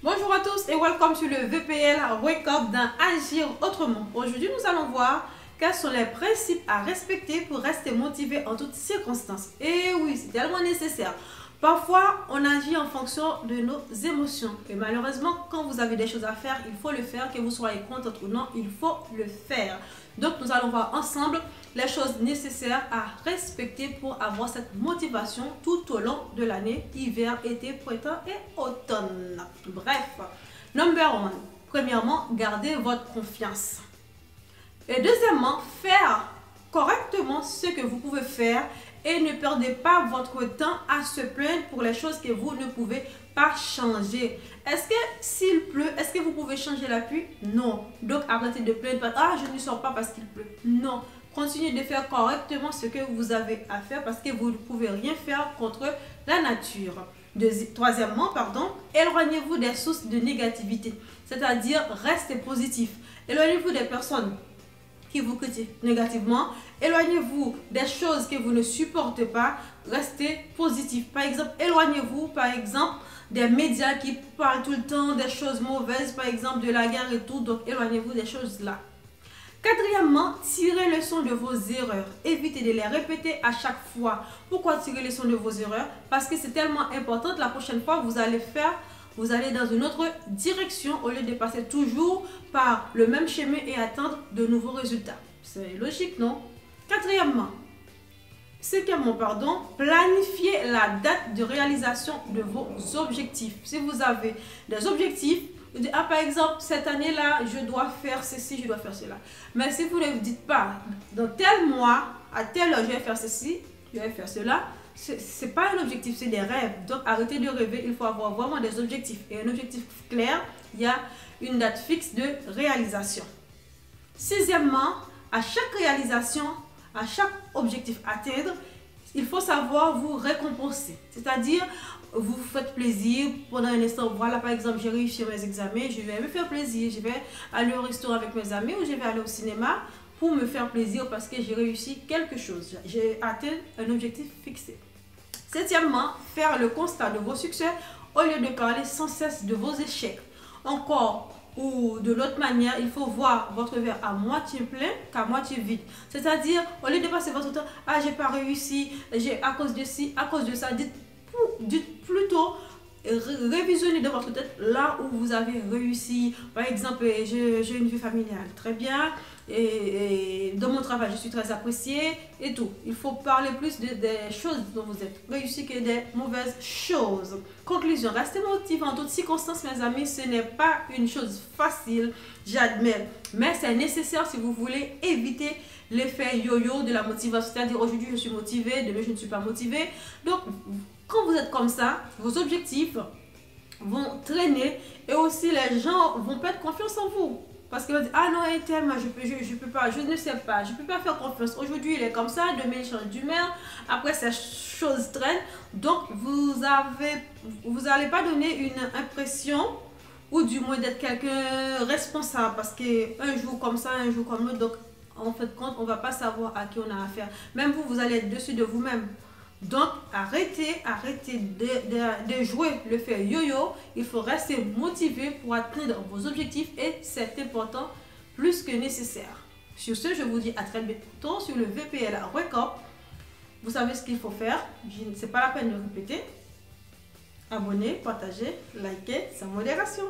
Bonjour à tous et welcome sur le VPL Wake Up dans Agir Autrement. Aujourd'hui, nous allons voir quels sont les principes à respecter pour rester motivé en toutes circonstances. Et oui, c'est tellement nécessaire. Parfois, on agit en fonction de nos émotions. Et malheureusement, quand vous avez des choses à faire, il faut le faire. Que vous soyez contente ou non, il faut le faire. Donc, nous allons voir ensemble les choses nécessaires à respecter pour avoir cette motivation tout au long de l'année, hiver, été, printemps et automne. Bref, number one, premièrement, gardez votre confiance. Et deuxièmement, faire correctement ce que vous pouvez faire et ne perdez pas votre temps à se plaindre pour les choses que vous ne pouvez pas changer. Est-ce que s'il pleut, est-ce que vous pouvez changer la pluie? Non. Donc arrêtez de plaindre. Ah, je ne sors pas parce qu'il pleut. Non. Continuez de faire correctement ce que vous avez à faire parce que vous ne pouvez rien faire contre la nature. Troisièmement, éloignez-vous des sources de négativité. C'est-à-dire, restez positif. Éloignez-vous des personnes qui vous critiquent négativement. Éloignez-vous des choses que vous ne supportez pas. Restez positif. Par exemple, éloignez-vous, des médias qui parlent tout le temps des choses mauvaises, par exemple de la guerre et tout. Donc, éloignez-vous des choses là. Quatrièmement, tirez leçon de vos erreurs. Évitez de les répéter à chaque fois. Pourquoi tirer leçon de vos erreurs? Parce que c'est tellement important. La prochaine fois, vous allez dans une autre direction au lieu de passer toujours par le même chemin et attendre de nouveaux résultats. C'est logique, non? Cinquièmement, planifiez la date de réalisation de vos objectifs. Si vous avez des objectifs, vous dites, par exemple, cette année-là, je dois faire ceci, je dois faire cela. Mais si vous ne vous dites pas, dans tel mois, à telle heure, je vais faire ceci, je vais faire cela, ce n'est pas un objectif, c'est des rêves. Donc, arrêtez de rêver, il faut avoir vraiment des objectifs. Et un objectif clair, il y a une date fixe de réalisation. Sixièmement, à chaque réalisation, à chaque objectif à atteindre, il faut savoir vous récompenser. C'est-à-dire, vous vous faites plaisir pendant un instant. Voilà, par exemple, j'ai réussi mes examens, je vais me faire plaisir. Je vais aller au restaurant avec mes amis ou je vais aller au cinéma pour me faire plaisir parce que j'ai réussi quelque chose. J'ai atteint un objectif fixé. Septièmement, faire le constat de vos succès au lieu de parler sans cesse de vos échecs. Encore ou de l'autre manière, il faut voir votre verre à moitié plein qu'à moitié vide. C'est-à-dire, au lieu de passer votre temps, ah, j'ai pas réussi, à cause de ci, à cause de ça, dites plutôt, révisionnez dans votre tête là où vous avez réussi. Par exemple, j'ai une vie familiale très bien et dans mon travail je suis très appréciée et tout. Il faut parler plus des choses dont vous êtes réussi que des mauvaises choses. Conclusion, restez motivé en toutes circonstances, mes amis. Ce n'est pas une chose facile, j'admets, mais c'est nécessaire si vous voulez éviter l'effet yo-yo de la motivation. C'est-à-dire, aujourd'hui je suis motivée, demain je ne suis pas motivée. Donc quand vous êtes comme ça, vos objectifs vont traîner et aussi les gens vont perdre confiance en vous. Parce qu'ils vont dire, ah non, tellement, je peux pas, je ne sais pas, je peux pas faire confiance. Aujourd'hui, il est comme ça, demain, il change d'humeur, après, ces choses traînent. Donc, vous n'allez pas donner une impression ou du moins d'être quelqu'un responsable. Parce qu'un jour comme ça, un jour comme l'autre, donc en fait, on ne va pas savoir à qui on a affaire. Même vous, vous allez être dessus de vous-même. Donc, arrêtez de jouer le fait yo-yo. Il faut rester motivé pour atteindre vos objectifs et c'est important, plus que nécessaire. Sur ce, je vous dis à très bientôt sur le VPL Wake Up. Vous savez ce qu'il faut faire. Ce n'est pas la peine de répéter. Abonnez, partagez, likez, sans modération.